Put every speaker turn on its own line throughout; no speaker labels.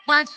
What?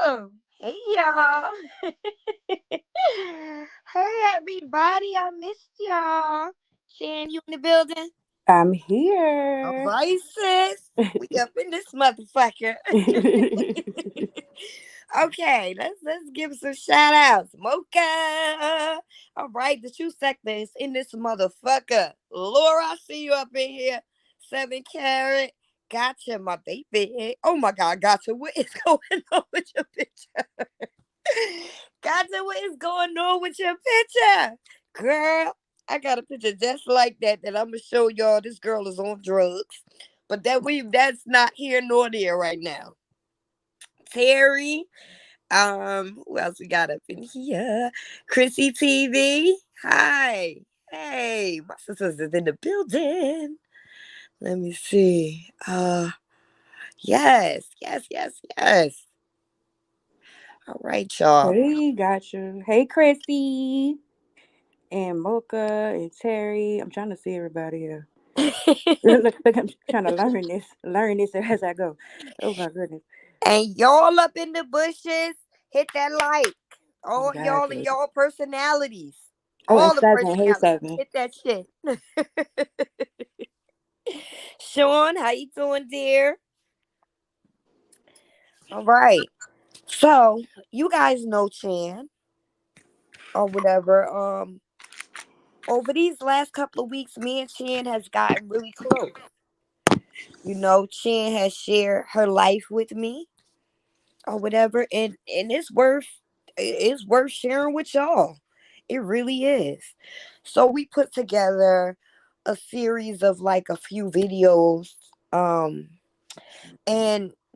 Oh, hey y'all. Hey everybody, I missed y'all. Shan, you in the building?
I'm
All
here.
right, sis. We up in this motherfucker. Okay, let's give some shout outs. Mocha. All right, the true sector is in this motherfucker. Laura, I see you up in here. 7 carat. Gotcha, my baby. Oh my god, gotcha. What is going on with your picture? Gotcha, what is going on with your picture? Girl, I got a picture just like that I'm gonna show y'all. This girl is on drugs. But that's not here nor there right now. Terry, who else we got up in here? Chrissy TV. Hi. Hey, my sisters is in the building. Let me see. Yes. All right, y'all.
Hey, gotcha. Hey, Chrissy and Mocha and Terry. I'm trying to see everybody here. Look, I'm trying to learn this as I go. Oh my goodness.
And y'all up in the bushes, hit that like. All y'all and
Gotcha.
y'all personalities.
Oh, and
All the
Seven. Hey,
personalities.
Seven.
Hit that shit. Sean, how you doing, dear? All right. So, you guys know Chan or whatever. Over these last couple of weeks, me and Chan has gotten really close. Chan has shared her life with me or whatever, and it's worth sharing with y'all. It really is. So we put together a series of like a few videos, and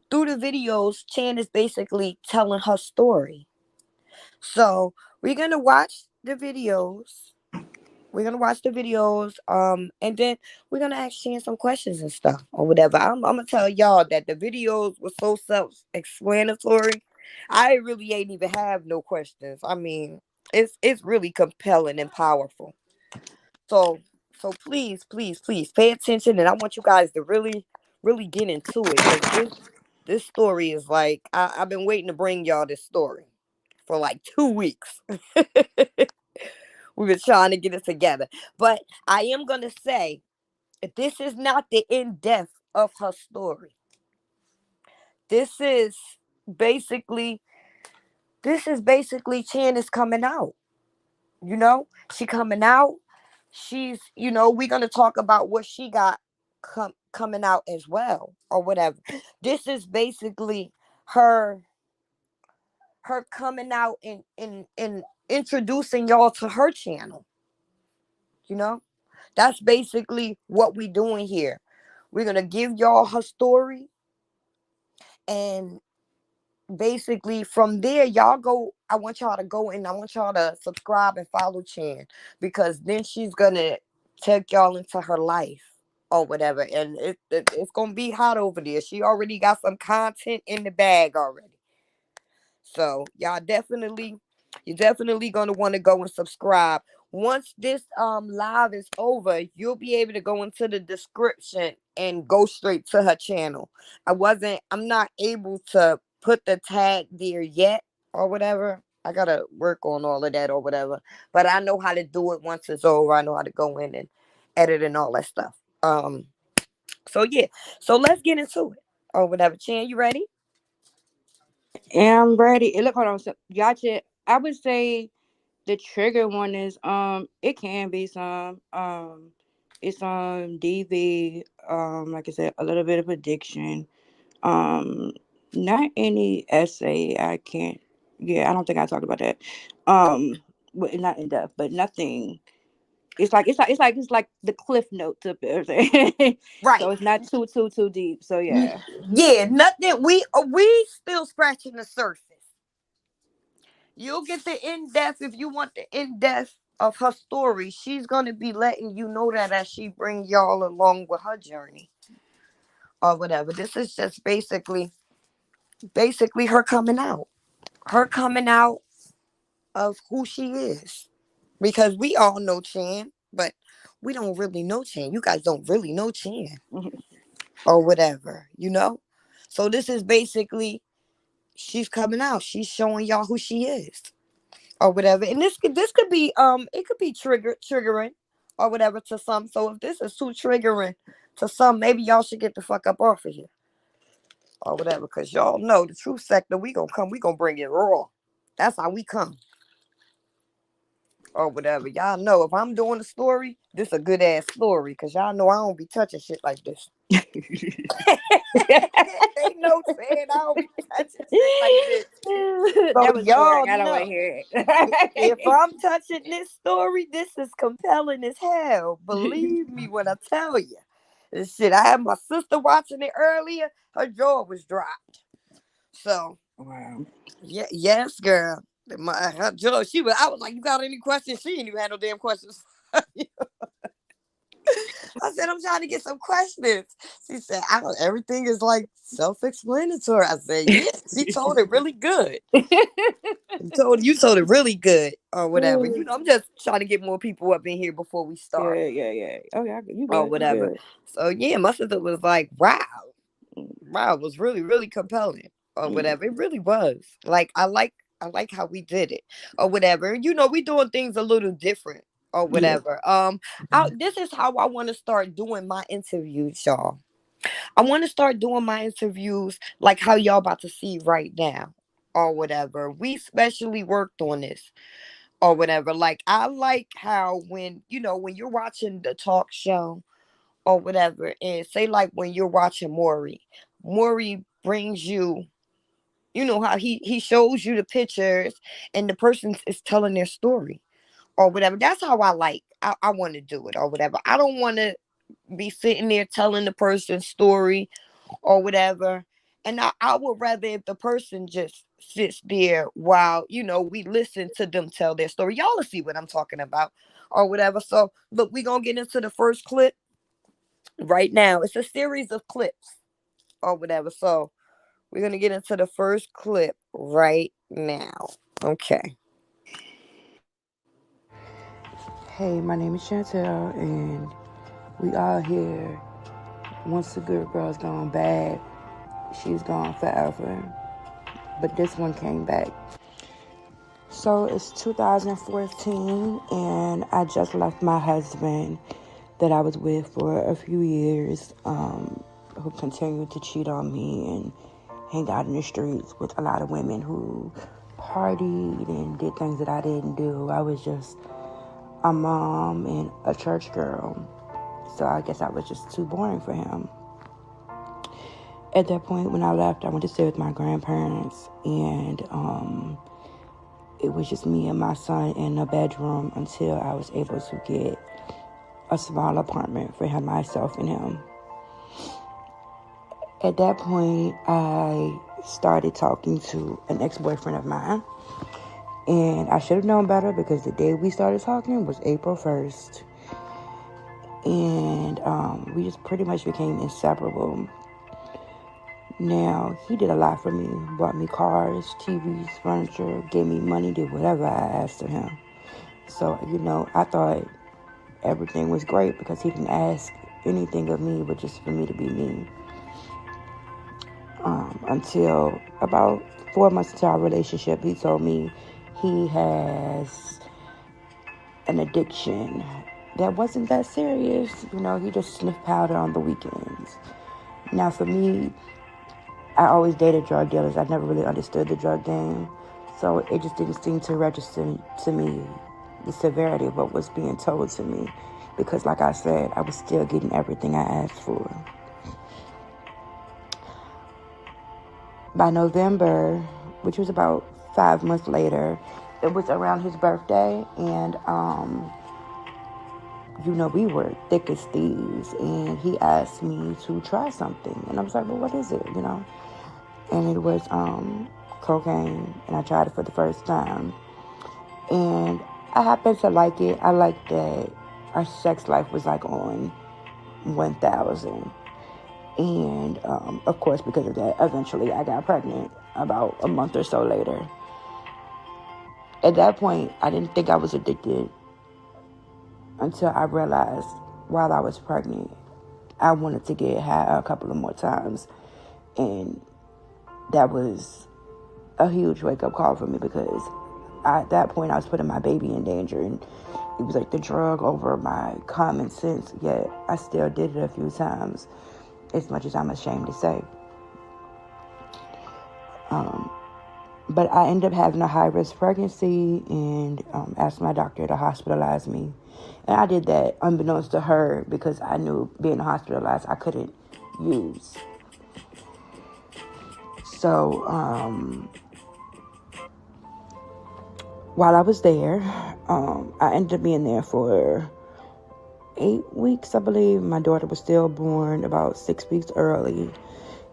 through the videos, Chan is basically telling her story. So we're gonna watch the videos. We're gonna watch the videos, and then we're gonna ask Chan some questions and stuff or whatever. I'm gonna tell y'all that the videos were so self-explanatory. I really ain't even have no questions. I mean, it's really compelling and powerful. So so please, please, please pay attention, and I want you guys to really, really get into it, because this story is like I've been waiting to bring y'all this story for like 2 weeks. We've been trying to get it together, but I am gonna say this is not the in depth of her story. This is basically Chan is coming out. You know, she coming out. She's, we're gonna talk about what she got coming out as well, or whatever. This is basically her coming out and introducing y'all to her channel. You know, that's basically what we doing here. We're gonna give y'all her story, and basically from there y'all go. I want y'all to go, and I want y'all to subscribe and follow Chan, because then she's gonna take y'all into her life or whatever, and it's gonna be hot over there. She already got some content in the bag already. So y'all definitely, you're definitely gonna want to go and subscribe. Once this live is over, you'll be able to go into the description and go straight to her channel. I'm not able to put the tag there yet or whatever. I gotta work on all of that or whatever. But I know how to do it once it's over. I know how to go in and edit and all that stuff. So yeah. So let's get into it or whatever. Chan, you ready?
I'm ready. Look, hold on. So, gotcha. I would say the trigger one is it can be some it's DV, like I said, a little bit of addiction. Um Not any essay. I can't, yeah, I don't think I talked about that. Not in depth, but nothing. It's like the cliff notes of it.
Right.
So it's not too deep. So
Y-
yeah.
Yeah, nothing. We still scratching the surface. You'll get the in depth if you want the in depth of her story. She's gonna be letting you know that as she brings y'all along with her journey or whatever. This is just basically her coming out. Her coming out of who she is. Because we all know Chan, but we don't really know Chan. You guys don't really know Chan or whatever. So this is basically, she's coming out. She's showing y'all who she is or whatever. And this could be it could be triggering or whatever to some. So if this is too triggering to some, maybe y'all should get the fuck up off of here or whatever. Cause y'all know the truth sector, we gonna bring it raw. That's how we come or whatever. Y'all know if I'm doing a story, this a good ass story. Cause y'all know I don't be touching shit like this. They know saying I don't be touching shit like this. So
That was boring.
y'all
I don't want
know.
to hear
If
it.
I'm touching this story, this is compelling as hell. Believe me when I tell you. This shit, I had my sister watching it earlier. Her jaw was dropped. So,
Wow.
yeah, yes, girl. Her jaw, I was like, you got any questions? She didn't even have no damn questions. I said, I'm trying to get some questions. She said, everything is like self-explanatory. I said, yeah, she told it really good. You told it really good or whatever. I'm just trying to get more people up in here before we start
Yeah, yeah, yeah. Oh yeah, you
or
good, you
whatever.
good.
So yeah, my sister was like, wow, it was really, really compelling or
Mm,
whatever. It really was. Like I like how we did it or whatever. We doing things a little different or
yeah.
whatever. This is how I want to start doing my interviews, y'all. I want to start doing my interviews like how y'all about to see right now or whatever. We specially worked on this or whatever. Like I like how when you're watching the talk show or whatever, and say like when you're watching Maury brings you, how he shows you the pictures and the person is telling their story or whatever. That's how I want to do it or whatever. I don't want to be sitting there telling the person's story or whatever. And I would rather if the person just sits there while, we listen to them tell their story. Y'all will see what I'm talking about or whatever. So, look, we're going to get into the first clip right now. It's a series of clips or whatever. So, We're going to get into the first clip right now. Okay.
Hey, my name is Chantel, and we all here. Once the good girl's gone bad, she's gone forever. But this one came back. So it's 2014, and I just left my husband that I was with for a few years, who continued to cheat on me and hang out in the streets with a lot of women who partied and did things that I didn't do. I was just a mom and a church girl. So I guess I was just too boring for him. At that point, when I left, I went to stay with my grandparents, and it was just me and my son in a bedroom until I was able to get a small apartment for him, myself, and him. At that point, I started talking to an ex-boyfriend of mine, and I should have known better because the day we started talking was April 1st, and we just pretty much became inseparable. Now, he did a lot for me, bought me cars, TVs, furniture, gave me money, did whatever I asked of him. So, I thought everything was great because he didn't ask anything of me but just for me to be me. Until about 4 months into our relationship, he told me he has an addiction that wasn't that serious. He just sniffed powder on the weekends. Now, for me, I always dated drug dealers. I never really understood the drug game. So it just didn't seem to register to me the severity of what was being told to me. Because like I said, I was still getting everything I asked for. By November, which was about 5 months later, it was around his birthday, and we were thick as thieves, and he asked me to try something, and I was like, well, what is it, and it was cocaine, and I tried it for the first time, and I happened to like it. I liked that our sex life was like on 1,000. And, of course, because of that, eventually I got pregnant about a month or so later. At that point, I didn't think I was addicted until I realized while I was pregnant, I wanted to get high a couple of more times. And that was a huge wake-up call for me because at that point, I was putting my baby in danger. And it was like the drug over my common sense, yet I still did it a few times, as much as I'm ashamed to say. But I ended up having a high-risk pregnancy and asked my doctor to hospitalize me. And I did that unbeknownst to her because I knew being hospitalized I couldn't use. So while I was there, I ended up being there for 8 weeks, I believe. My daughter was stillborn, about 6 weeks early,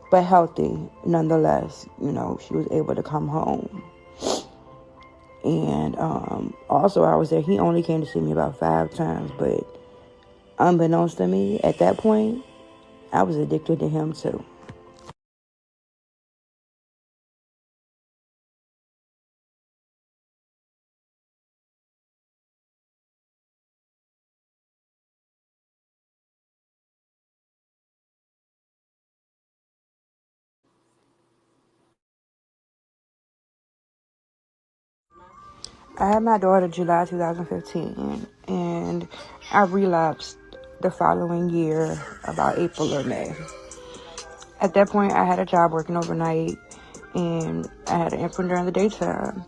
but healthy nonetheless. She was able to come home. And also I was there. He only came to see me about 5 times, but unbeknownst to me, at that point, I was addicted to him too. I had my daughter July 2015, and I relapsed the following year, about April or May. At that point, I had a job working overnight, and I had an infant during the daytime.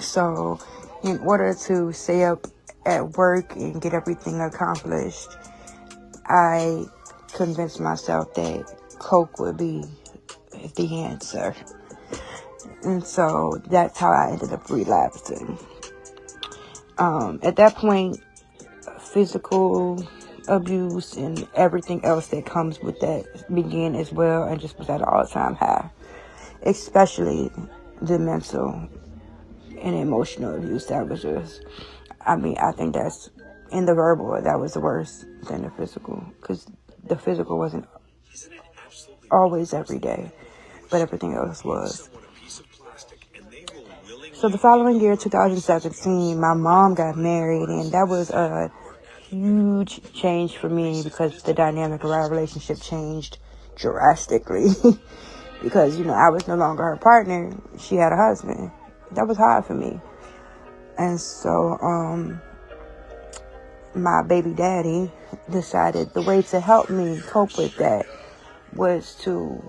So, in order to stay up at work and get everything accomplished, I convinced myself that Coke would be the answer. And so that's how I ended up relapsing. At that point, physical abuse and everything else that comes with that began as well, and just was at an all-time high. Especially the mental and emotional abuse. That was just, I think that's, in the verbal, that was worse than the physical. Because the physical wasn't always every day. but everything else was. So the following year, 2017, my mom got married, and that was a huge change for me because the dynamic of our relationship changed drastically. Because, I was no longer her partner. She had a husband. That was hard for me. And so, my baby daddy decided the way to help me cope with that was to,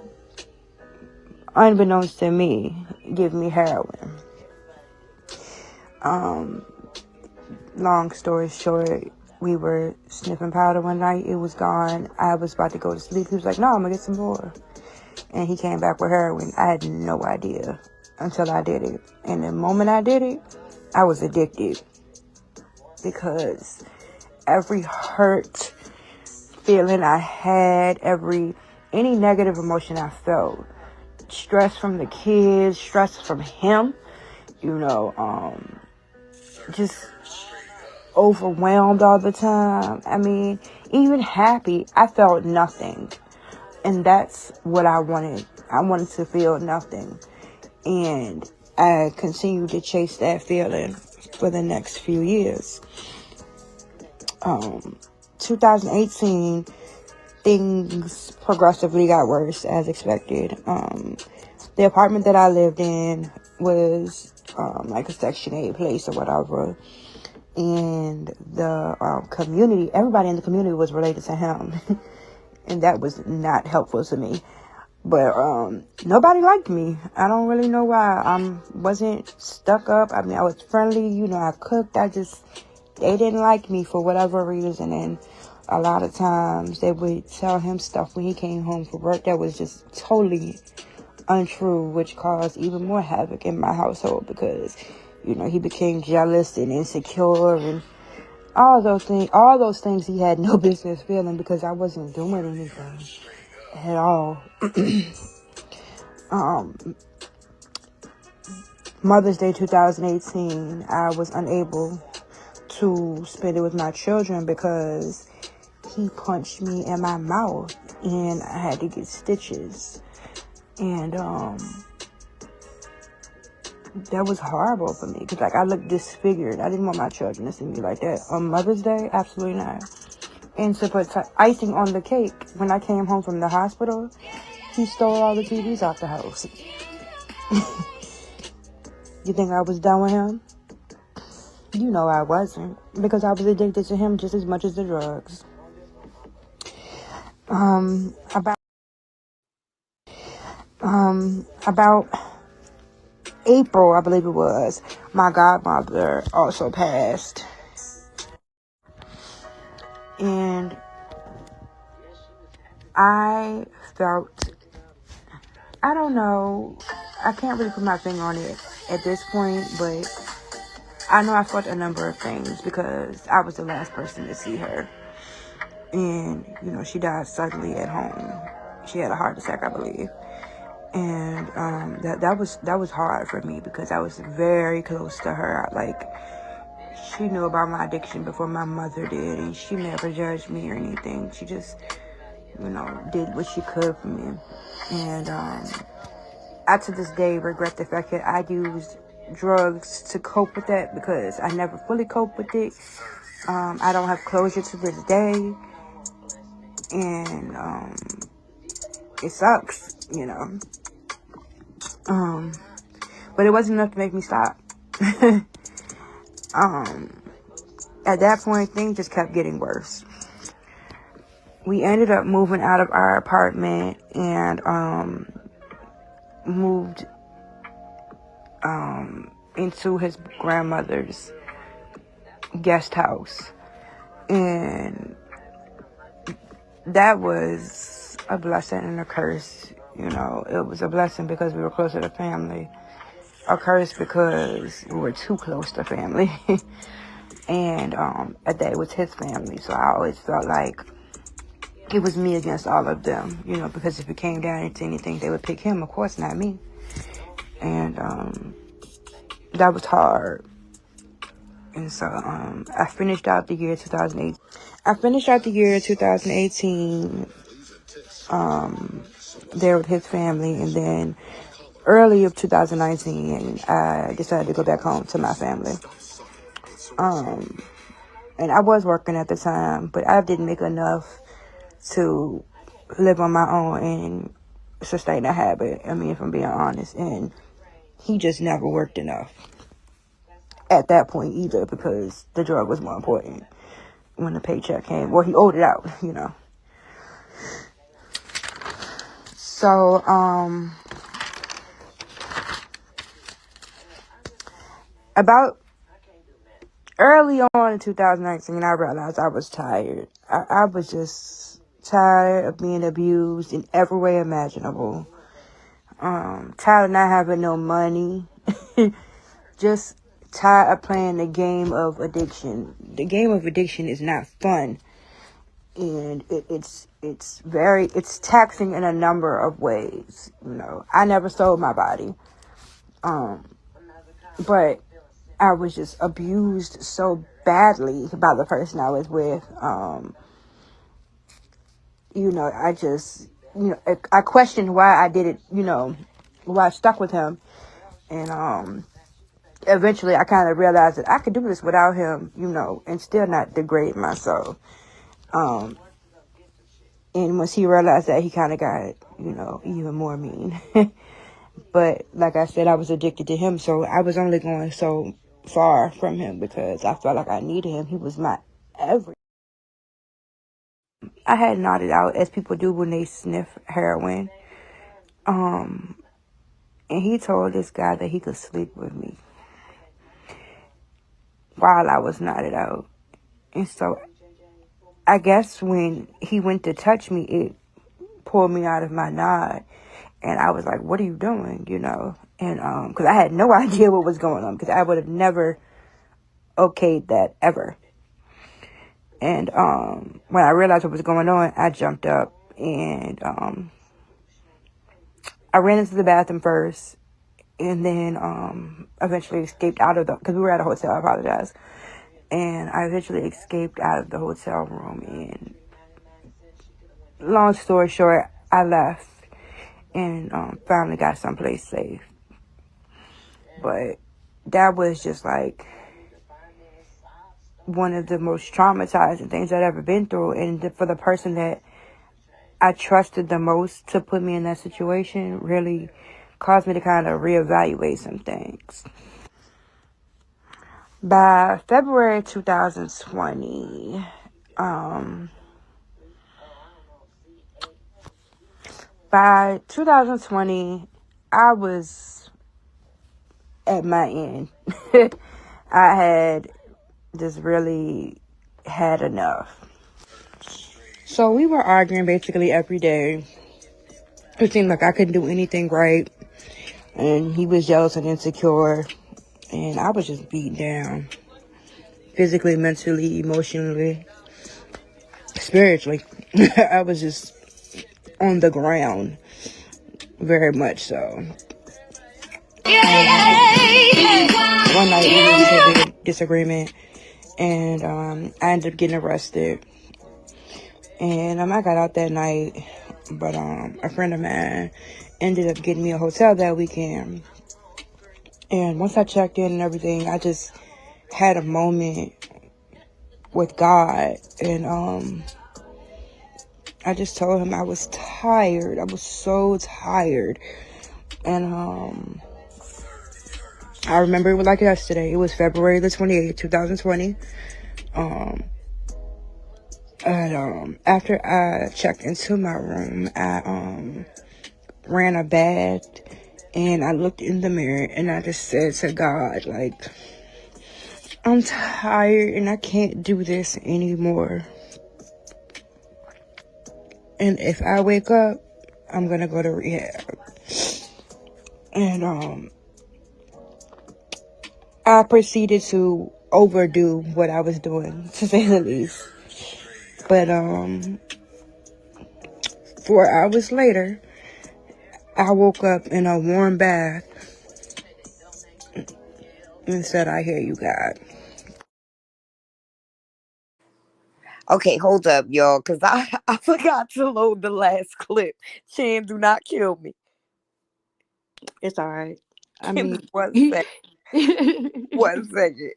unbeknownst to me, give me heroin. Long story short, we were sniffing powder one night. It was gone. I was about to go to sleep. He was like, no, I'm going to get some more. And he came back with heroin. I had no idea until I did it. And the moment I did it, I was addicted. Because every hurt feeling I had, any negative emotion I felt, stress from the kids, stress from him, just overwhelmed all the time. I mean, even happy, I felt nothing. And that's what I wanted. I wanted to feel nothing. And I continued to chase that feeling for the next few years. 2018, things progressively got worse as expected. The apartment that I lived in was like a Section 8 place or whatever. And the community, everybody in the community was related to him. And that was not helpful to me. But nobody liked me. I don't really know why. I wasn't stuck up. I mean, I was friendly. I cooked. They didn't like me for whatever reason. And a lot of times they would tell him stuff when he came home from work that was just totally untrue, which caused even more havoc in my household because, he became jealous and insecure and all those things he had no business feeling because I wasn't doing anything at all. Mother's Day 2018, I was unable to spend it with my children because he punched me in my mouth and I had to get stitches. And that was horrible for me because I looked disfigured. I didn't want my children to see me like that. On Mother's Day, absolutely not. And to put icing on the cake, when I came home from the hospital, he stole all the TVs out the house. You think I was done with him? I wasn't, because I was addicted to him just as much as the drugs. About April, I believe it was, my godmother also passed. And I felt, I don't know, I can't really put my finger on it at this point, but I know I felt a number of things because I was the last person to see her. And, she died suddenly at home. She had a heart attack, I believe. And that was hard for me because I was very close to her. She knew about my addiction before my mother did, and she never judged me or anything. She just, did what she could for me. And I, to this day, regret the fact that I used drugs to cope with that because I never fully coped with it. I don't have closure to this day. And it sucks, but it wasn't enough to make me stop. At that point, things just kept getting worse. We ended up moving out of our apartment and moved into his grandmother's guest house. And that was a blessing and a curse. It was a blessing because we were closer to family. A curse because we were too close to family. And at that, it was his family. So I always felt like it was me against all of them. Because if it came down to anything, they would pick him, of course, not me. And that was hard. And so I finished out the year 2008. I finished out the year 2018 there with his family, and then early of 2019, I decided to go back home to my family. And I was working at the time, but I didn't make enough to live on my own and sustain a habit. I mean, if I'm being honest. And he just never worked enough at that point either, because the drug was more important when the paycheck came. Well, he owed it out, you know. So, about early on in 2019, I realized I was tired. I was just tired of being abused in every way imaginable. Tired of not having no money. Just tired of playing the game of addiction. The game of addiction is not fun. And it's taxing in a number of ways. You know, I never sold my body. But I was just abused so badly by the person I was with. You know, I questioned why I did it, you know, why I stuck with him. And eventually I kind of realized that I could do this without him, you know, and still not degrade myself. And once he realized that, he kind of got, you know, even more mean. But like I said, I was addicted to him, so I was only going so far from him because I felt like I needed him. He was my everything. I had nodded out, as people do when they sniff heroin. And he told this guy that he could sleep with me while I was nodded out. And so I guess when he went to touch me, it pulled me out of my nod. And I was like, what are you doing, you know? And because I had no idea what was going on, because I would have never okayed that ever. And when I realized what was going on, I jumped up and I ran into the bathroom first, and then eventually escaped out of because we were at a hotel. I apologize. And I eventually escaped out of the hotel room. And long story short, I left and finally got someplace safe. But that was just like one of the most traumatizing things I'd ever been through. And for the person that I trusted the most to put me in that situation really caused me to kind of reevaluate some things. By February 2020, by 2020, I was at my end. I had just really had enough. So we were arguing basically every day. It seemed like I couldn't do anything right. And he was jealous and insecure. And I was just beat down. Physically, mentally, emotionally, spiritually. I was just on the ground. Very much so. One night we had a big disagreement. And I ended up getting arrested. And I got out that night. But a friend of mine ended up getting me a hotel that weekend. And once I checked in and everything, I just had a moment with God. And I just told him I was tired. I was so tired. And I remember it was like yesterday. It was February the 28th, 2020. And after I checked into my room, I ran a bath, and I looked in the mirror, and I just said to God, like, I'm tired and I can't do this anymore. And if I wake up, I'm gonna go to rehab. And I proceeded to overdo what I was doing, to say the least. But 4 hours later, I woke up in a warm bath and said, I hear you, God.
Okay, hold up, y'all, because I forgot to load the last clip. Chan, do not kill me.
It's all right. I
Give
mean,
me 1 second. 1 second.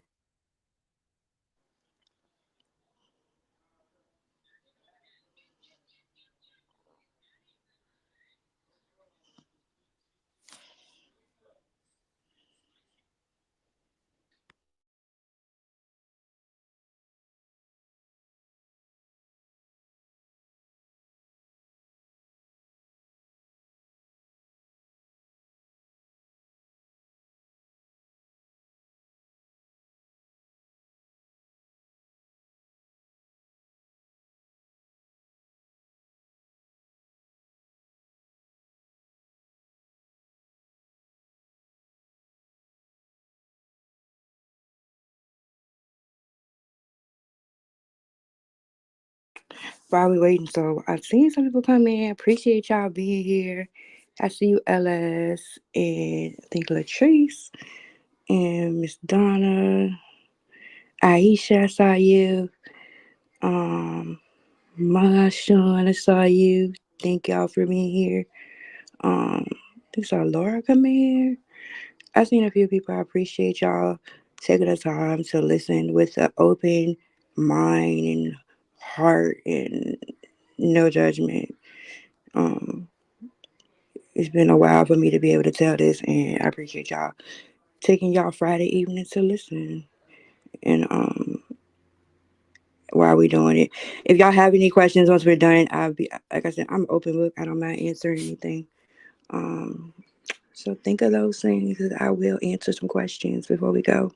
while we waiting, so I've seen some people come in. Appreciate y'all being here. I see you, LS, and I think Latrice and Miss Donna, Aisha. I saw you. Um, Sean, I saw you. Thank y'all for being here. I think I saw Laura come in here. I've seen a few people. I appreciate y'all taking the time to listen with an open mind and heart and no judgment. Um, it's been a while for me to be able to tell this, and I appreciate y'all taking y'all Friday evening to listen. And while we doing it, if y'all have any questions once we're done, I'll be like I said, I'm open book. I don't mind answering anything. Um, so think of those things that I will answer some questions before we go.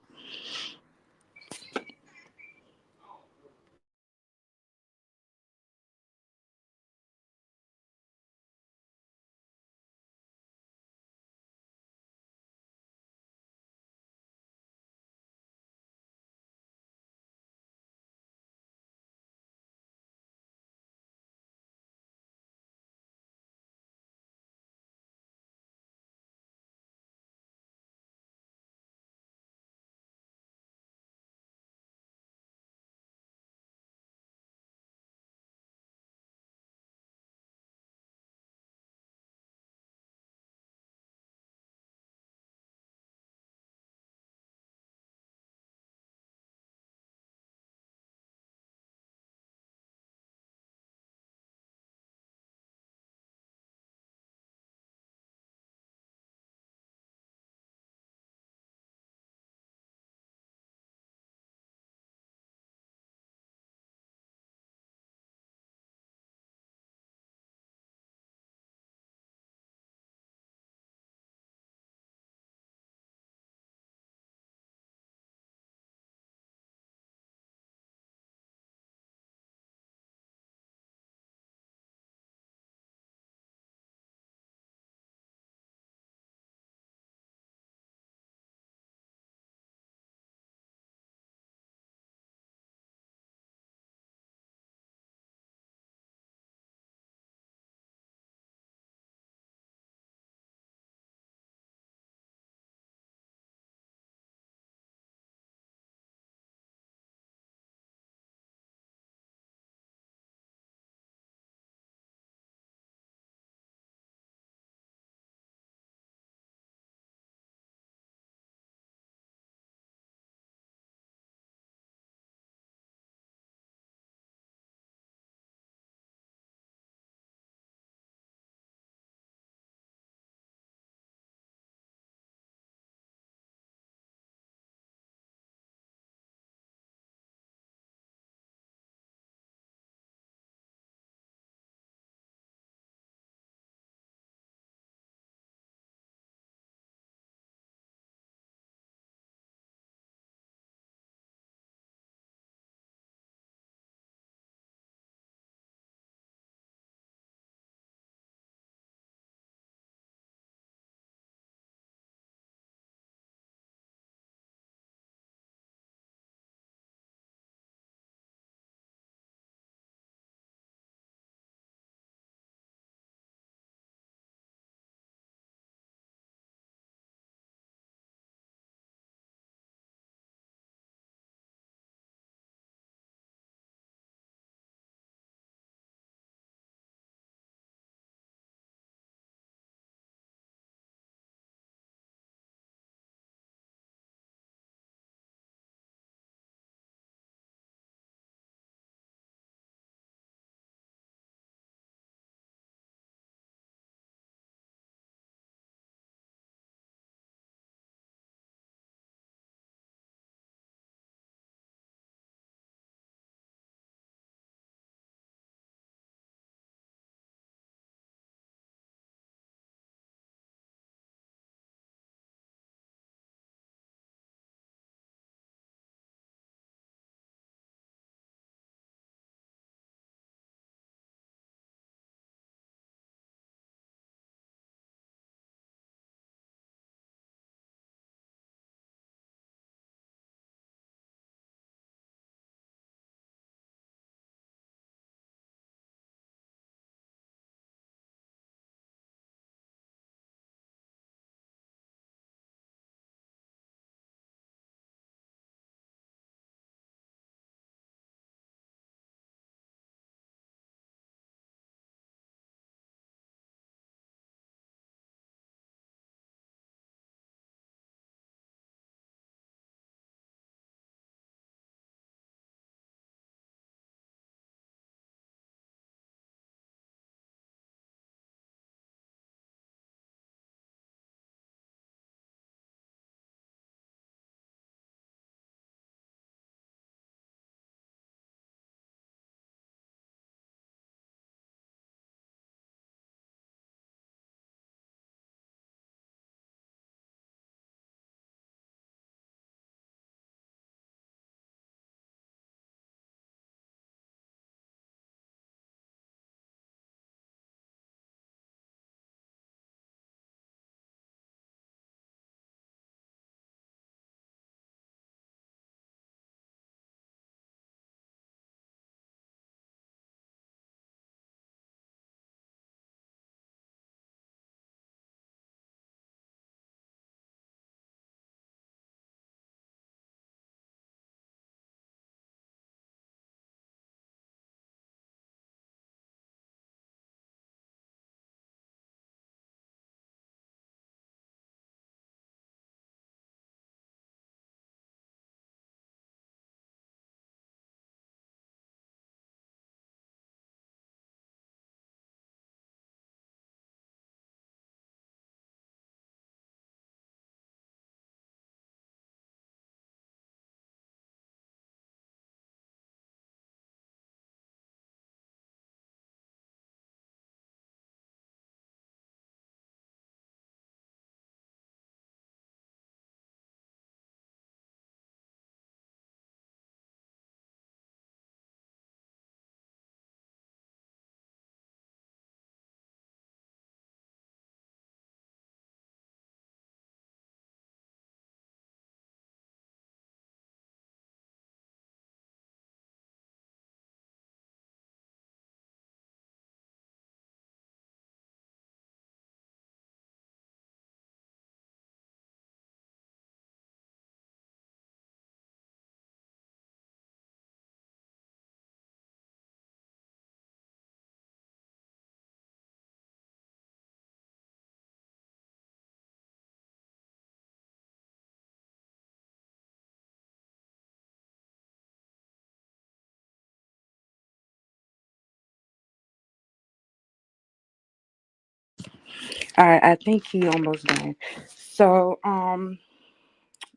I think he almost done. So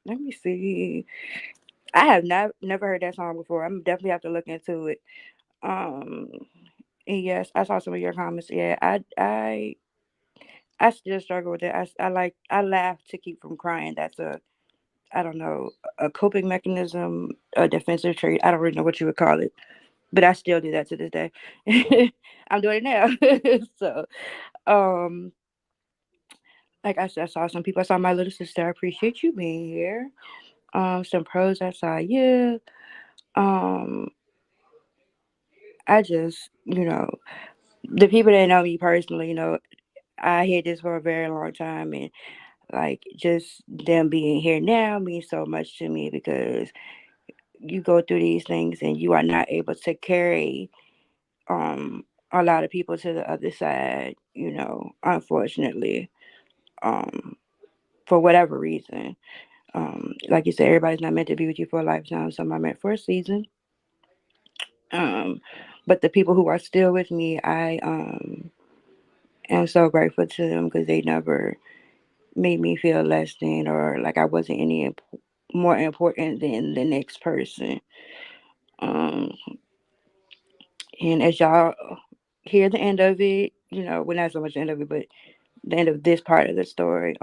let me see. I have never heard that song before. I'm definitely have to look into it. Um and yes, I saw some of your comments. Yeah, I still struggle with it. I laugh to keep from crying. That's a I don't know, a coping mechanism, a defensive trait. I don't really know what you would call it, but I still do that to this day. I'm doing it now. So, um, like I said, I saw some people. I saw my little sister. I appreciate you being here. Some pros. I saw you. Um, I just, the people that know me personally, I hid this for a very long time, and like just them being here now means so much to me because you go through these things and you are not able to carry a lot of people to the other side, unfortunately, um for whatever reason. Like you said, everybody's not meant to be with you for a lifetime. Some are meant for a season. um but the people who are still with me, I am so grateful to them because they never made me feel less than or like I wasn't more important than the next person. um And as y'all hear the end of it, well, not so much the end of it, but the end of this part of the story,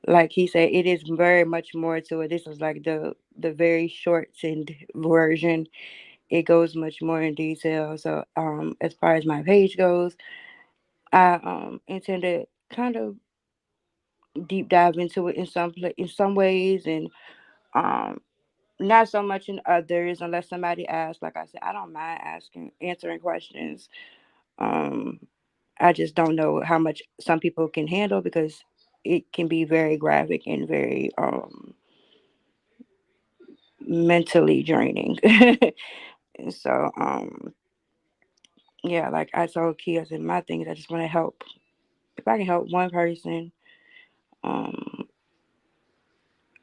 like he said, it is very much more to it. This was like the very shortened version. It goes much more in detail. So, as far as my page goes, I intend to kind of deep dive into it in some ways, and um not so much in others unless somebody asks. Like I said, I don't mind asking answering questions. um I just don't know how much some people can handle because it can be very graphic and very mentally draining. And so yeah, like I told Kia, in my things, I just want to help. If I can help one person, um,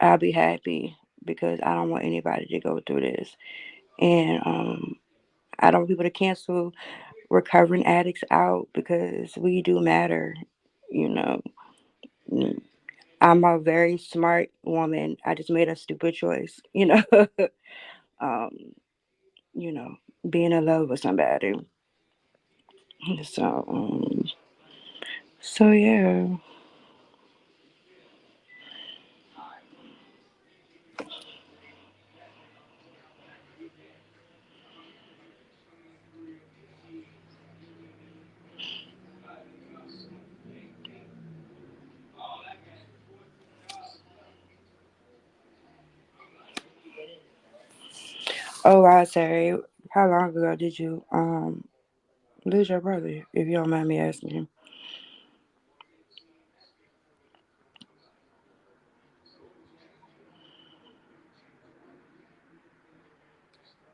I'll be happy because I don't want anybody to go through this. And I don't want people to cancel recovering addicts out because we do matter. You know, I'm a very smart woman. I just made a stupid choice, um, you know, being in love with somebody. So, so yeah. Oh, I say, how long ago did you lose your brother? If you don't mind me asking him.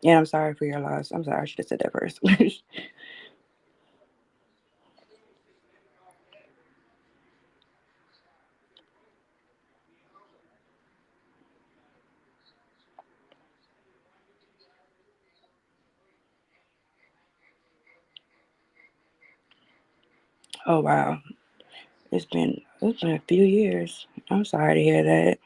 And I'm sorry for your loss. I'm sorry, I should have said that first. Oh wow, it's been a few years. I'm sorry to hear that.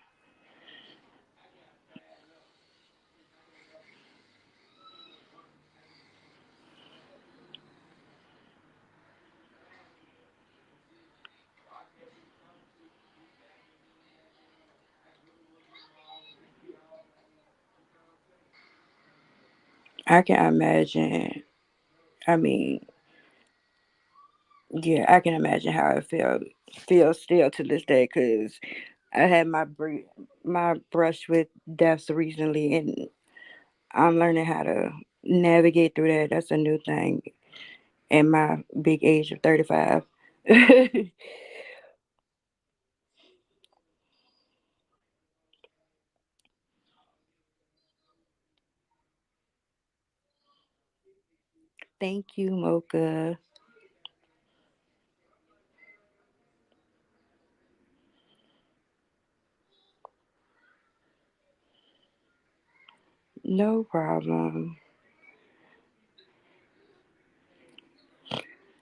I can imagine. I mean, yeah, I can imagine how it feels still to this day because I had my brush with deaths recently, and I'm learning how to navigate through that. That's a new thing in my big age of 35. Thank you, Mocha. No problem.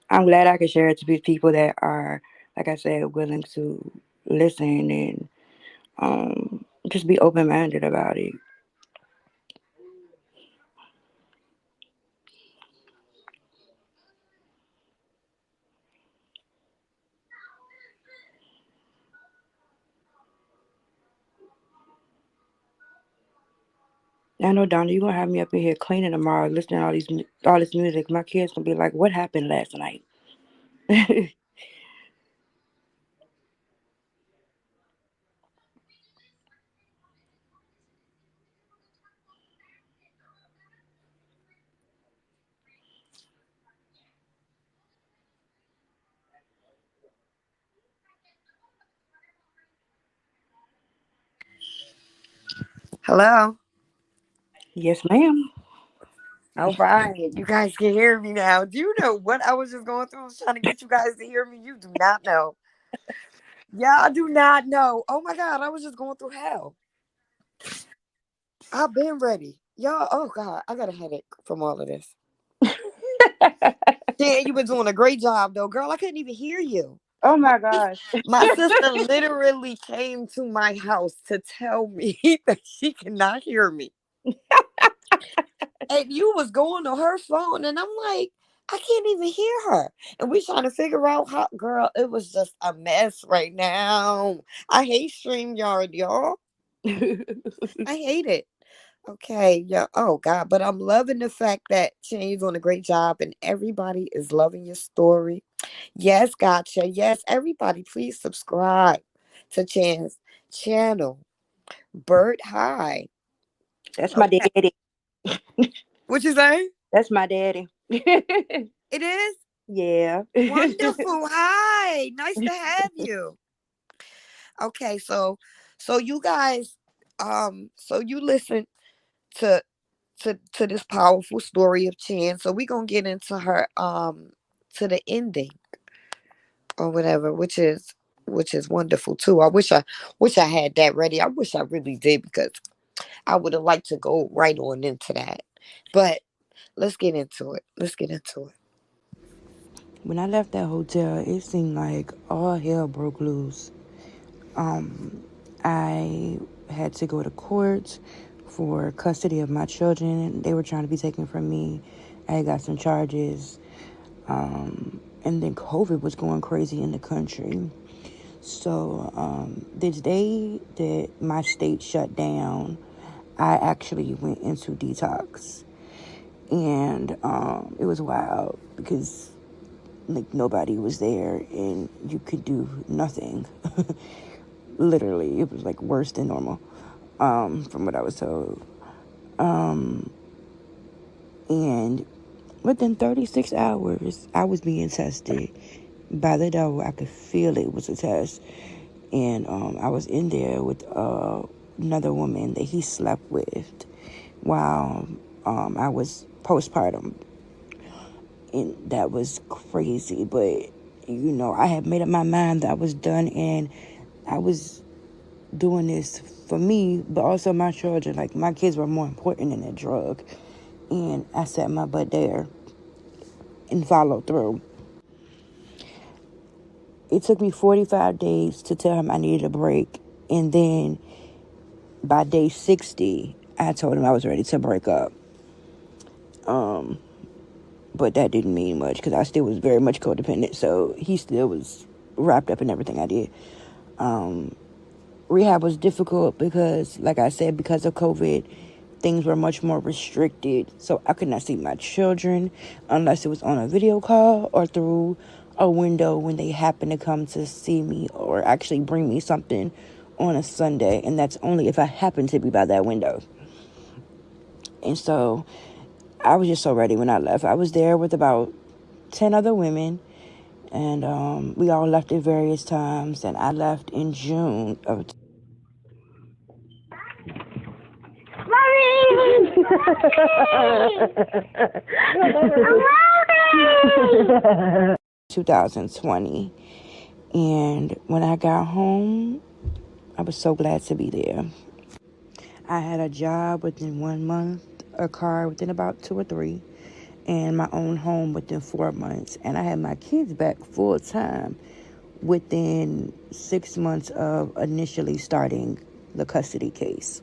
I'm glad I could share it to people that are like I said, willing to listen and just be open minded about it. I know, Donna, you gonna have me up in here cleaning tomorrow, listening to all this music. My kids gonna be like, "What happened last night?"
Hello.
Yes, ma'am.
All right. You guys can hear me now. Do you know what I was just going through? I was trying to get you guys to hear me. You do not know. Yeah, I do not know. Oh my God. I was just going through hell. I've been ready. Y'all, oh God. I got a headache from all of this. Yeah, you've been doing a great job though. Girl, I couldn't even hear you.
Oh
My
my
sis-
gosh.
my sister literally came to my house to tell me that she cannot hear me. And you was going on her phone, and I'm like, I can't even hear her. And we trying to figure out how, girl, it was just a mess right now. I hate StreamYard, y'all. I hate it. Okay, yeah. Oh God, but I'm loving the fact that Shane's doing a great job and everybody is loving your story. Yes, gotcha. Yes, everybody, please subscribe to Chan's channel. Bird High.
That's my
Okay.
daddy.
What you say?
That's my daddy.
It is?
Yeah.
Wonderful. Hi. Nice to have you. Okay, so you guys so you listen to to this powerful story of Chan. So we're gonna get into her to the ending or whatever, which is wonderful too. I wish I had that ready. I wish I really did because I would have liked to go right on into that. But let's get into it. Let's get into it.
When I left that hotel, it seemed like all hell broke loose. I had to go to court for custody of my children. They were trying to be taken from me. I got some charges. And then COVID was going crazy in the country. So this day that my state shut down, I actually went into detox. And it was wild because like nobody was there and you could do nothing. Literally, it was like worse than normal, from what I was told. And within 36 hours, I was being tested by the devil. I could feel it was a test. And I was in there with another woman that he slept with while I was postpartum. And that was crazy. But, I had made up my mind that I was done and I was doing this for me, but also my children. Like, my kids were more important than that drug. And I sat my butt there and followed through. It took me 45 days to tell him I needed a break. And then by day 60, I told him I was ready to break up. But that didn't mean much because I still was very much codependent. So he still was wrapped up in everything I did. Rehab was difficult because, like I said, because of COVID, things were much more restricted. So I could not see my children unless it was on a video call or through a window when they happened to come to see me or actually bring me something on a Sunday. And that's only if I happen to be by that window. And so I was just so ready when I left. I was there with about 10 other women. And we all left at various times. And I left in June of 2020. And when I got home, I was so glad to be there. I had a job within 1 month, a car within about 2 or 3, and my own home within 4 months. And I had my kids back full time
within 6 months of initially starting the custody case.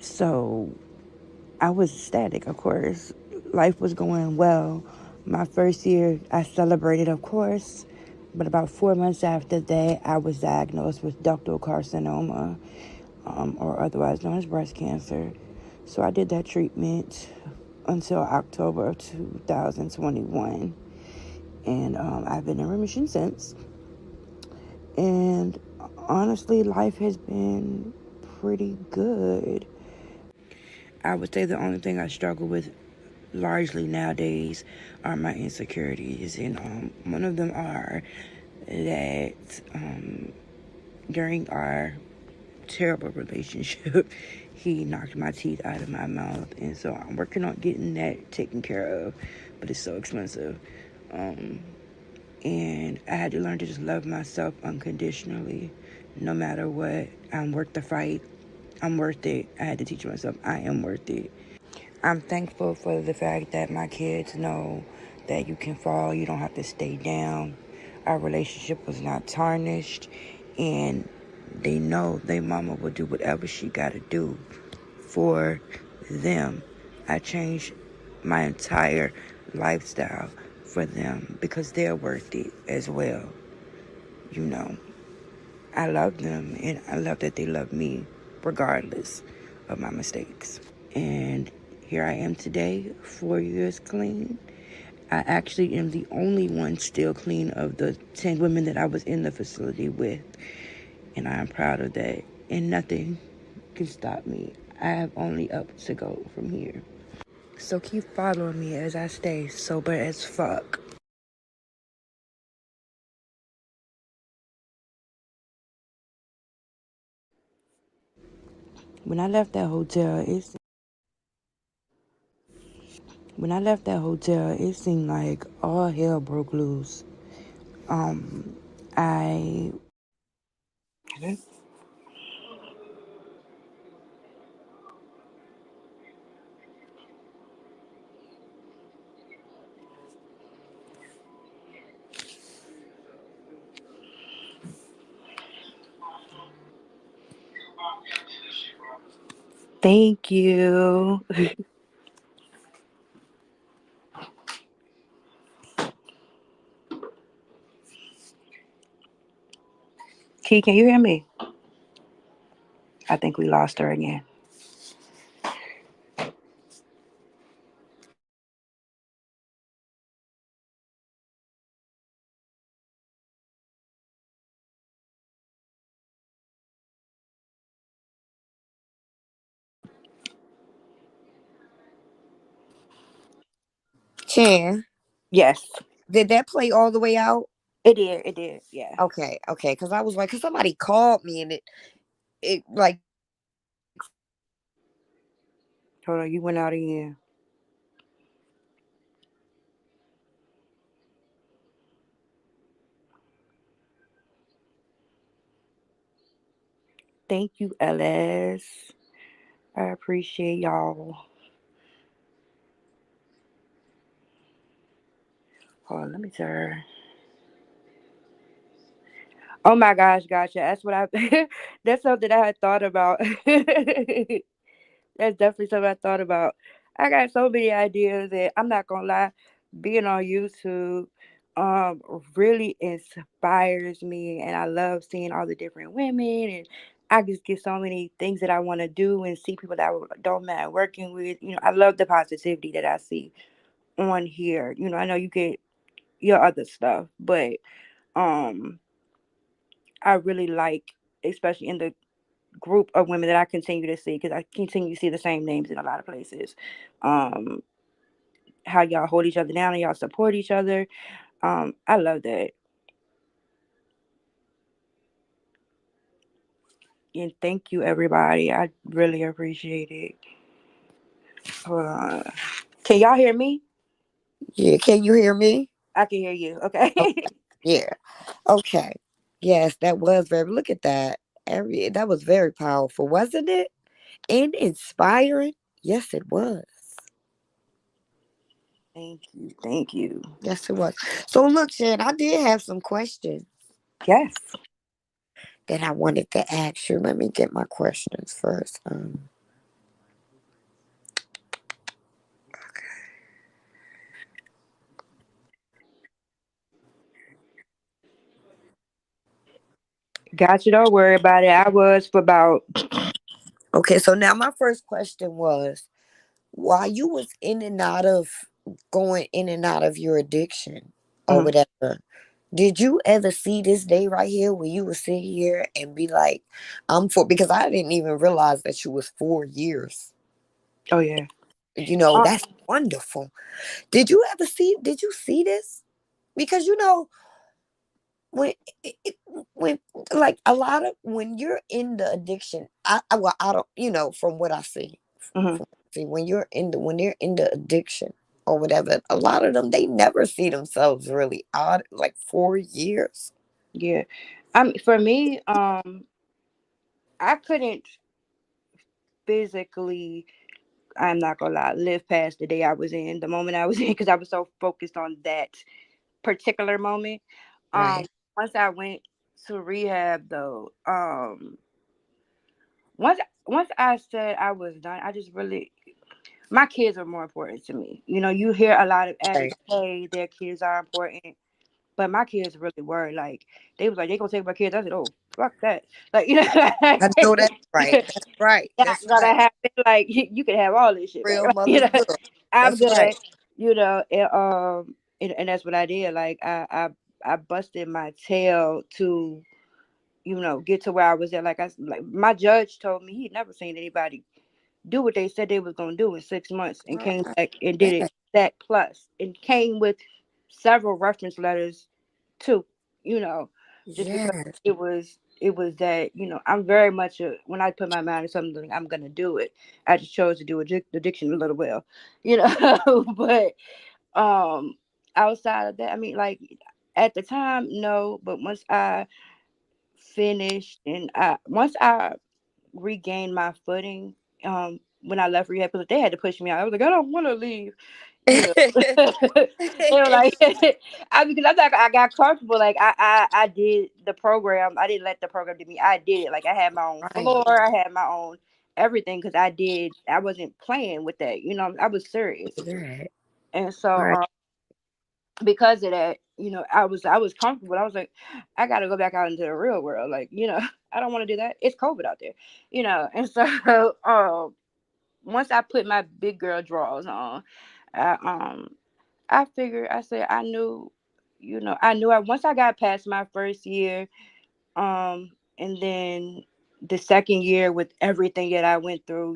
So I was ecstatic, of course. Life was going well. My first year, I celebrated, of course. But about 4 months after that, I was diagnosed with ductal carcinoma, or otherwise known as breast cancer. So I did that treatment until October of 2021. And I've been in remission since. And honestly, life has been pretty good. I would say the only thing I struggle with largely nowadays are my insecurities, and one of them are that during our terrible relationship, he knocked my teeth out of my mouth, and so I'm working on getting that taken care of, but it's so expensive. Um, and I had to learn to just love myself unconditionally, no matter what. I'm worth the fight. I'm worth it. I had to teach myself I am worth it. I'm thankful for the fact that my kids know that you can fall, you don't have to stay down. Our relationship was not tarnished, and they know their mama will do whatever she got to do for them. I changed my entire lifestyle for them because they're worth it as well. You know, I love them, and I love that they love me regardless of my mistakes. And here I am today, 4 years clean. I actually am the only one still clean of the 10 women that I was in the facility with. And I am proud of that. And nothing can stop me. I have only up to go from here. So keep following me as I stay sober as fuck. When I left that hotel, it seemed like all hell broke loose. I thank you. Key, can you hear me? I think we lost her again.
Chan,
Yes,
did that play all the way out?
it did. It did. Yeah.
Okay, okay. Because I was like, because somebody called me and it like
Hold on, you went out again. Thank you, LS. I appreciate y'all. Hold on, let me turn. Oh my gosh, gotcha. That's what I. That's something I had thought about. That's definitely something I thought about. I got so many ideas that I'm not gonna lie, being on YouTube um really inspires me, and I love seeing all the different women, and I just get so many things that I want to do and see people that I don't mind working with. I love the positivity that I see on here. I know you get your other stuff, but um I really like, especially in the group of women that I continue to see, because I continue to see the same names in a lot of places. Um, how y'all hold each other down and y'all support each other. I love that. And thank you, everybody. I really appreciate it. Hold on. Can y'all hear me?
yeah. Can you hear me?
I can hear you. Okay.
Oh, yeah. Okay. Yes, that was very. Look at that. That was very powerful, wasn't it? And inspiring. Yes, it was.
Thank you. Thank you.
Yes, it was. So look, Shan, I did have some questions
Yes.
that I wanted to ask you. Let me get my questions first.
Got you. Don't worry about it. I was for about.
Okay, so now my first question was, while you was in and out of going in and out of your addiction or
Mhm.
whatever, did you ever see this day right here where you would sit here and be like, I'm for, because I didn't even realize that you was 4 years.
Oh yeah.
That's wonderful. Did you see this? Because when when like a lot of when you're in the addiction, I don't, from what I see,
Hmm.
see when when they're in the addiction or whatever, a lot of them, they never see themselves really odd, like 4 years.
Yeah. For me, I couldn't physically. I'm not gonna lie, live past the day I was in, the moment I was in, because I was so focused on that particular moment. Um,
Right.
once I went to rehab, though, once I said I was done, I just really, my kids are more important to me. You hear a lot of
Right.
addicts say their kids are important, but my kids really were like, they was like, they gonna take my kids. I said, oh, fuck that. Like,
I know that's right. That's right.
not
That's
gonna
right.
happen. Like, you can have all this shit back.
Real
Like,
mother's girl.
I'm
That's right.
good. And that's what I did. Like, I busted my tail to, get to where I was at. Like my judge told me he'd never seen anybody do what they said they was gonna do in 6 months, and came back and did it
Right.
that plus, and came with several reference letters too. You know, just because
Yes.
it was that, I'm very much when I put my mind to something, I'm gonna do it. I just chose to do addiction a little well, but um outside of that, I mean, like, at the time, no, but once I finished, and once I regained my footing, when I left rehab, because they had to push me out. I was like, I don't want to leave, you know. They were like, because I'm like, I got comfortable. Like, I did the program. I didn't let the program do me. I did it. Like, I had my own
Right.
floor. I had my own everything, because I wasn't playing with that. I was serious.
Right.
And so,
Right.
because of that, I was comfortable. I was like, I got to go back out into the real world. Like, I don't want to do that. It's COVID out there, And so, once I put my big girl drawers on, I I figured, I said, I once I got past my first year, and then the second year with everything that I went through,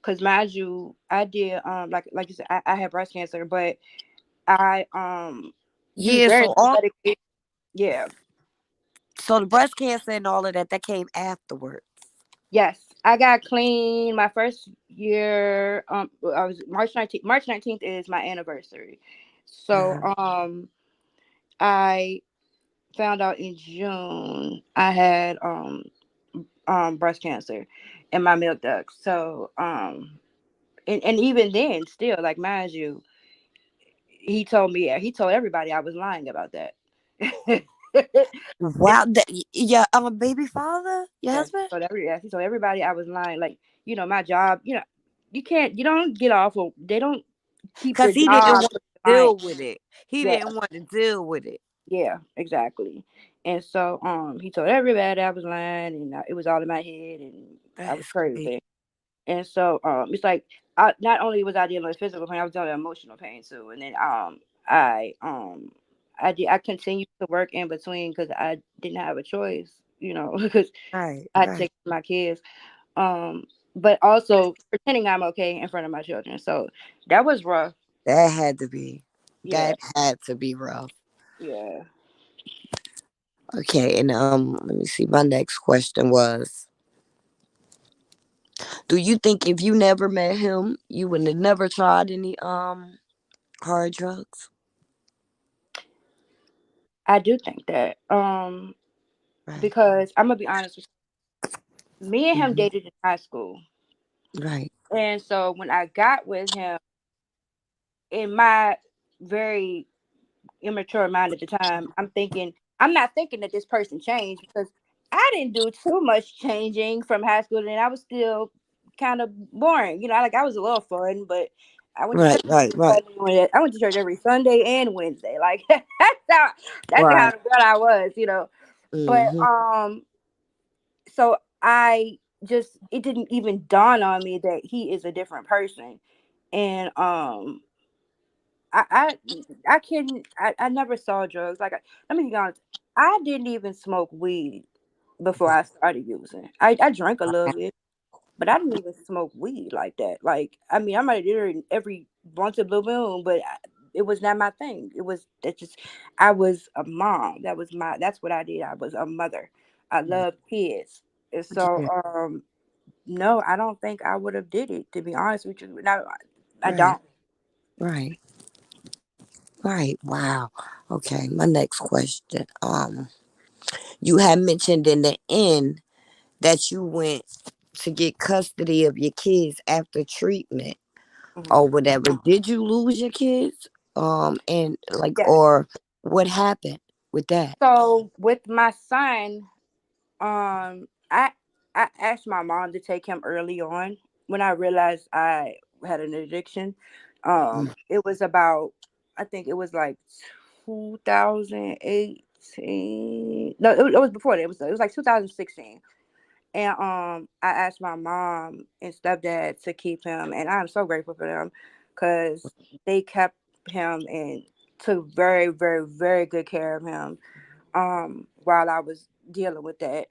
because mind you, I did, like you said, I had breast cancer, but I used
Yeah.
very
So
little medication. Yeah.
the breast cancer and all of that, that came afterward.
Yes, I got clean my first year. I was March 19th. March 19th is my anniversary. So,
Uh-huh.
I found out in June I had breast cancer in my milk duct. So, and even then, still, like, mind you, he told everybody I was lying about that.
Wow. Yeah. I'm a baby father. Your
Yes,
husband.
he told everybody I was lying. Like, my job, you don't get off of, they don't keep
Because
your
he didn't
job
want
for
to
lying.
deal with it. He
Yeah,
didn't want to deal with it.
yeah, exactly. And so, he told everybody I was lying, and it was all in my head, and I was
That's crazy.
crazy. And so, it's like, not only was I dealing with physical pain, I was dealing with emotional pain too. And then, I continued to work in between, because I didn't have a choice, because
Right.
I had to
Right.
take care of my kids. um, but also pretending I'm okay in front of my children. So that was rough.
That had to be.
Yeah,
That had to be rough.
yeah.
Okay. And let me see. My next question was, do you think if you never met him, you would have never tried any hard drugs?
I do think that.
Right.
Because I'm gonna be honest with you, me and him
Hmm.
dated in high school,
Right.
and so when I got with him, in my very immature mind at the time, I'm not thinking that this person changed because I didn't do too much changing from high school, and I was still kind of boring. Like I was a little fun, but I went to church
Right, right,
every
right,
Sunday. I went to church every Sunday and Wednesday. Like how that's the
right.
kind of girl I was. But
Mm-hmm.
so I just it didn't even dawn on me that he is a different person, and I I I never saw drugs. Like let me be honest, I didn't even smoke weed before I started using. I drank a little bit, but I didn't even smoke weed like that. Like I mean, I might do it every once in a blue moon, but it was not my thing. It was that just I was a mom. That's what I did. I was a mother. I love kids, and so
Yeah,
no, I don't think I would have did it to be honest with you. No, I
right,
don't.
right, right. Wow. Okay, my next question. You had mentioned in the end that you went to get custody of your kids after treatment
Mhm.
or whatever. Did you lose your kids? And like,
Yes.
or what happened with that?
So with my son, I asked my mom to take him early on when I realized I had an addiction.
Mm.
It was about I think it was like 2018. No, it was before that. It was like 2016. And I asked my mom and stepdad to keep him, and I'm so grateful for them because they kept him and took very, very, very good care of him while I was dealing with that.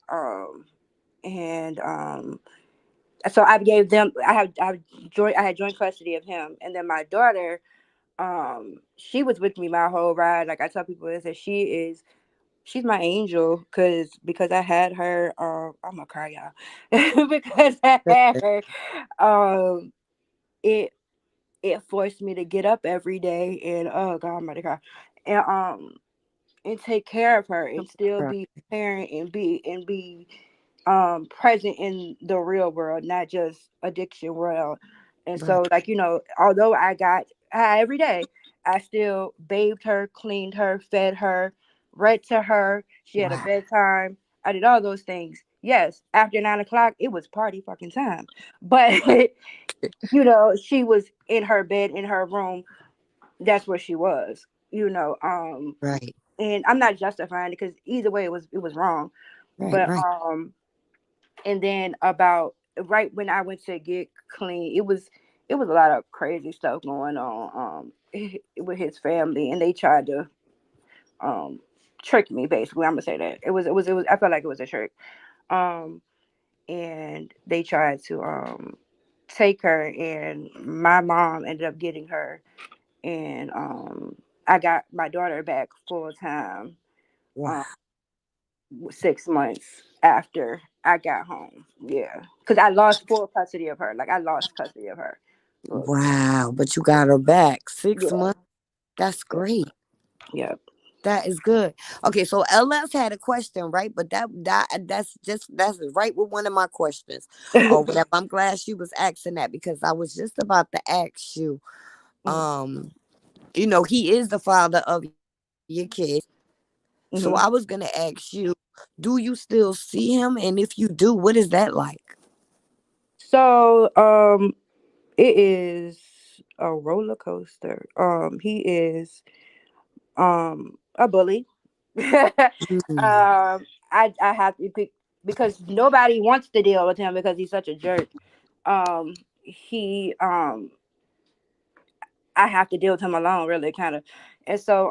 And so I gave them I had joint custody of him, and then my daughter, she was with me my whole ride. Like I tell people this, that she's my angel because I had her. I'm gonna cry, y'all, because I had her. Um, it it forced me to get up every day and oh god, I'm about to cry. And take care of her and still
Right,
be a parent and be present in the real world, not just addiction world. And
right,
so like, although I got high every day, I still bathed her, cleaned her, fed her, read to her. She had a
wow,
bedtime. I did all those things. Yes, after 9 o'clock, it was party fucking time. But she was in her bed in her room. That's where she was.
right,
And I'm not justifying it because either way it was wrong.
right,
But
right.
and then about right when I went to get clean, it was a lot of crazy stuff going on with his family, and they tried to um trick me. Basically, I'm gonna say that it was. I felt like it was a trick. Um, and they tried to take her, and my mom ended up getting her, and I got my daughter back full time.
Wow.
Um, 6 months after I got home. Yeah, because I lost full custody of her. Like I lost custody of her. Full custody.
Wow. But you got her back. Six
Yeah,
months. That's
yeah,
great.
yeah.
That is good. Okay, so LS had a question, right? But that's right with one of my questions or whatever. I'm glad she was asking that because I was just about to ask you.
Hmm.
Um, he is the father of your kids. So I was
Hmm.
gonna ask you, do you still see him? And if you do, what is that like?
So it is a roller coaster. He is a bully.
Mm,
I have to pick because nobody wants to deal with him because he's such a jerk. He I have to deal with him alone, really, kind of. And so,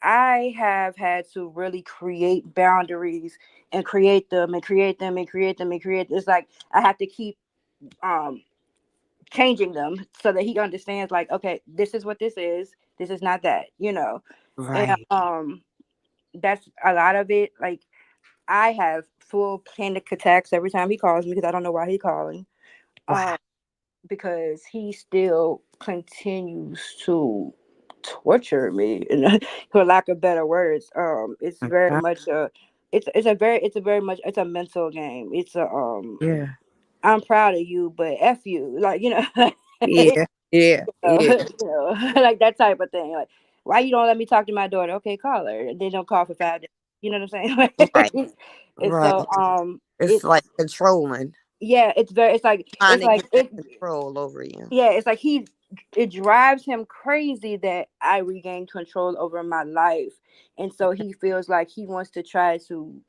I have had to really create boundaries and create them and create them and create them and create. It's like I have to keep um changing them so that he understands, like, okay, this is what this is. This is not that. And
right.
that's a lot of it. Like I have full panic attacks every time he calls me because I don't know why he calling.
Wow.
Um, because he still continues to torture me and for lack of better words. It's
My
very
God.
much it's a mental game. It's a
Yeah.
I'm proud of you, but F you. Like,
Yeah. Yeah, yeah.
Like that type of thing. Like, why you don't let me talk to my daughter? Okay, call her. They don't call for 5 days. You know what I'm
Right,
saying? And
right.
so,
It's
it's
like controlling,
yeah,
trying
it's
to get
like
that
it
control over you.
yeah, it's like it drives him crazy that I regained control over my life, and so he feels like he wants to try to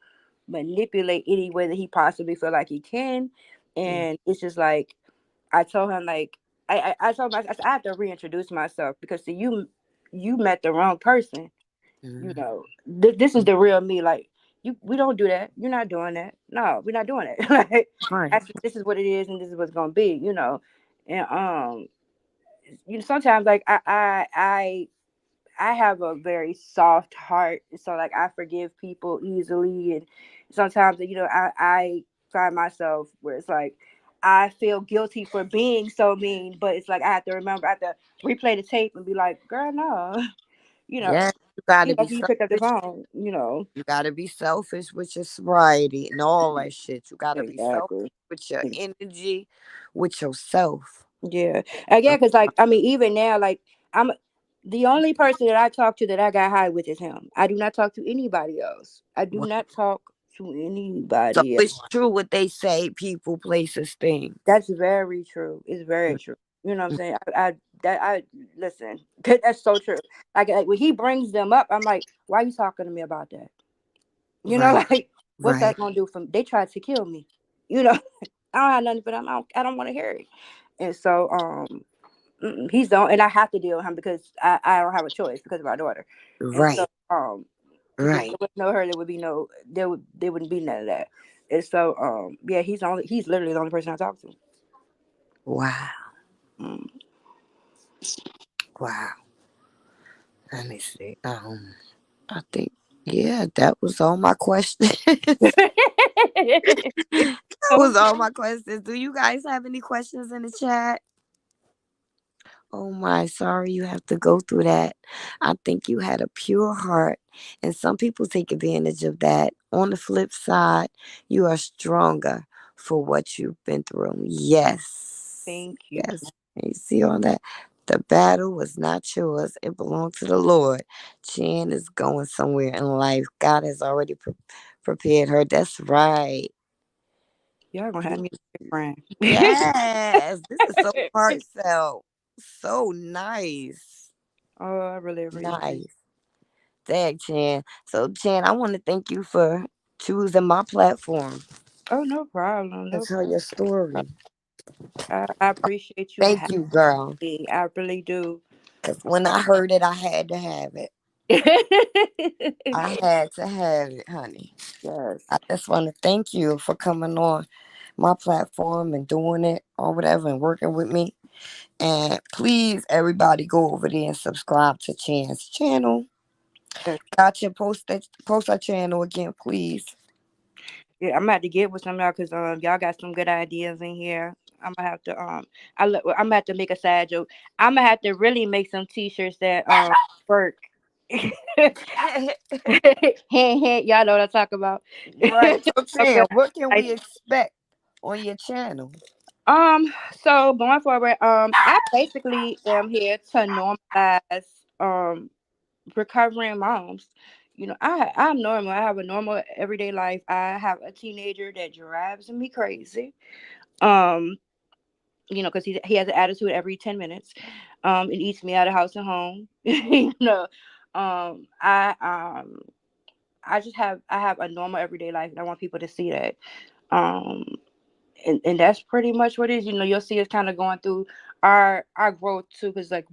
manipulate any way that he possibly feel like he can,
Mm,
and it's just like I told him like I told him I said I have to reintroduce myself because see you met the wrong person. You
mm,
know, this is the real me. Like we don't do that. You're not doing that. No, we're not doing it. Like
right.
this is what it is, and this is what's gonna be. And sometimes like I have a very soft heart, so like I forgive people easily, and sometimes I find myself where it's like I feel guilty for being so mean, but it's like I have to remember, I have to replay the tape and be like, girl, no, you know,
Yeah, you gotta be
like you picked up the
selfish.
phone.
You gotta be selfish with your sobriety and all that shit. You gotta be selfish
Exactly.
with your energy, with yourself.
Yeah, yeah, because like I mean, even now, like I'm the only person that I talk to that I got high with is him. I do not talk to anybody else. I do not talk to
So
anybody else.
it's true what they say, people, places, things.
That's very true. It's very true. You know what I'm saying? I listen. That's so true. Like when he brings them up, I'm like, why are you talking to me about that?
Right,
Like what's
right,
that gonna do for me? They tried to kill me. You know, I don't have nothing for them. I don't want to hear it. And so he's the and I have to deal with him because I don't have a choice because of our daughter. And so
right,
because if
right.
there was no her, there wouldn't be none of that. And so yeah, he's literally the only person I talk to.
Wow,
Mm.
wow. Let me see. I think yeah, that was all my questions. That was
Okay.
all my questions. Do you guys have any questions in the chat? Oh my, sorry you have to go through that. I think you had a pure heart, and some people take advantage of that. On the flip side, you are stronger for what you've been through. Yes,
Thank you.
yes. You see all that? The battle was not yours, it belonged to the Lord. Chan is going somewhere in life. God has already prepared her. That's right.
Y'all gonna have me a friend.
Yes, this is so heartfelt. So nice.
Oh, I really appreciate it.
Nice. Thank Chan. So Chan, I want to thank you for choosing my platform
Oh, no problem.
to
No
tell your
problem.
story.
I appreciate you
Thank
having
you, girl.
me. I really do.
Because when I heard it, I had to have it. I had to have it, honey.
Yes.
I just want to thank you for coming on my platform and doing it or whatever and working with me. And please, everybody, go over there and subscribe to Chan's channel.
Yes.
Gotcha. Post our channel again, please.
Yeah, I'm gonna have to get with some of y'all because y'all got some good ideas in here. I'm gonna have to I'm gonna have to make a side joke. I'm gonna have to really make some t-shirts that work. Y'all know what I'm talking about.
Right. So,
Okay.
Chan, what can
Like,
we expect on your channel?
so going forward, I basically am here to normalize um recovering moms. I'm normal. I have a normal everyday life. I have a teenager that drives me crazy. Um, because he has an attitude every 10 minutes. It eats me out of house and home. I I have a normal everyday life, and I want people to see that. Um, and that's pretty much what it is. You'll see us kind of going through our growth too, because like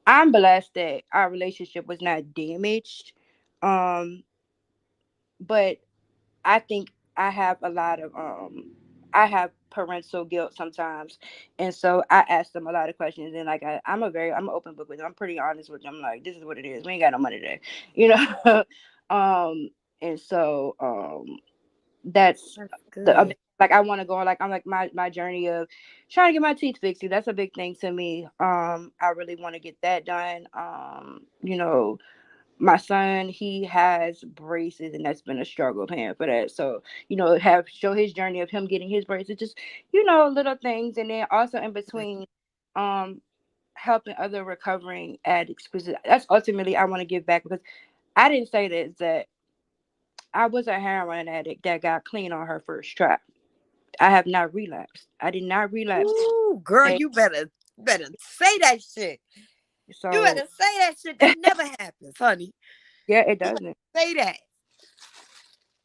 I'm blessed that our relationship was not damaged. Um, but I think I have a lot of I have parental guilt sometimes, and so I ask them a lot of questions. And like I'm an open book with them. I'm pretty honest with them. Like, this is what it is. We ain't got no money today, you know. And so that's
That's
the
good.
like I want to go on, like I'm like my journey of trying to get my teeth fixed. See, that's a big thing to me. I really want to get that done. My son, he has braces, and that's been a struggle paying for that. So have show his journey of him getting his braces, just little things. And then also in between um helping other recovering addicts, because that's ultimately I want to give back. Because I didn't say this, that I was a heroin addict that got clean on her first try. I have not relapsed. I did not relapse.
Ooh, girl, you better say that shit. You
So
better say that shit. That never happens, honey.
yeah, it
You better
doesn't.
say that.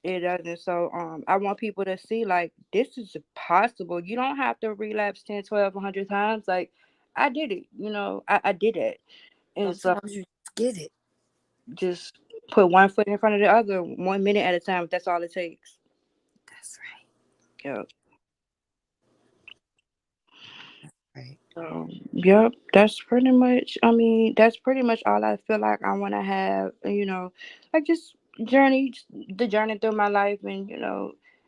It doesn't. So I want people to see, like, this is possible. You don't have to relapse 10, 12, 100 times. Like, I did it. I did it. And so
Sometimes you just get it.
just put one foot in front of the other, 1 minute at a time. That's all it takes.
That's right.
Yeah.
Right.
Yep, that's pretty much. I mean, that's pretty much all I feel like I want to have. Like, just the journey through my life, and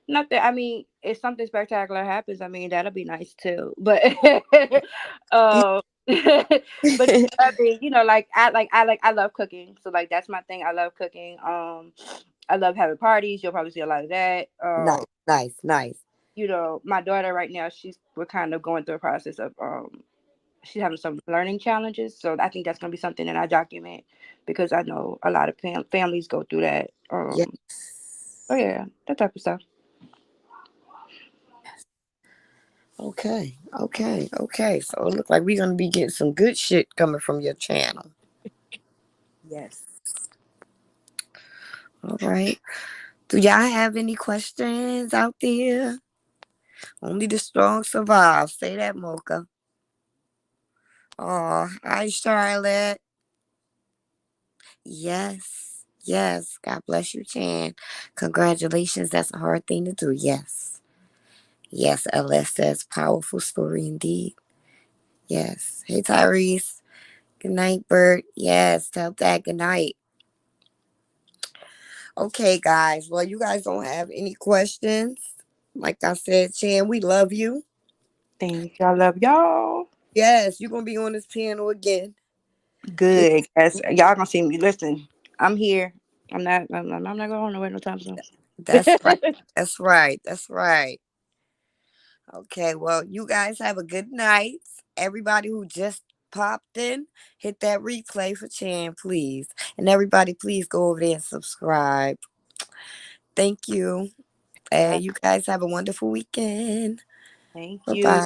not that. I mean, if something spectacular happens, I mean that'll be nice too. But, uh, but I mean, like I love cooking, so like that's my thing. I love cooking. I love having parties. You'll probably see a lot of that.
Nice, nice, nice.
My daughter right now, we're kind of going through a process of she's having some learning challenges. So I think that's gonna be something that I document, because I know a lot of families go through that. Oh
Yes.
yeah, that type of stuff.
Okay, okay, okay. So it looks like we're gonna be getting some good shit coming from your channel.
Yes.
All right. Do y'all have any questions out there? Only the strong survive. Say that, Mocha. Oh, hi, Charlotte. Yes, yes. God bless you, Chan. Congratulations. That's a hard thing to do. Yes. Yes, LS says powerful story indeed. Yes. Hey, Tyrese. Good night, Bert. Yes, tell that good night. Okay, guys. Well, you guys don't have any questions. Like I said, Chan, we love you.
Thank you. I love y'all.
Yes, you're gonna be on this panel again. It,
Good. Yes, y'all gonna see me. Listen, I'm here. I'm not going nowhere no time soon.
that's right. That's right. That's right. Okay, well, you guys have a good night. Everybody who just popped in, hit that replay for Chan, please. And everybody, please go over there and subscribe. Thank you.
All right.
You guys have a wonderful weekend.
Thank
Bye
you.
bye.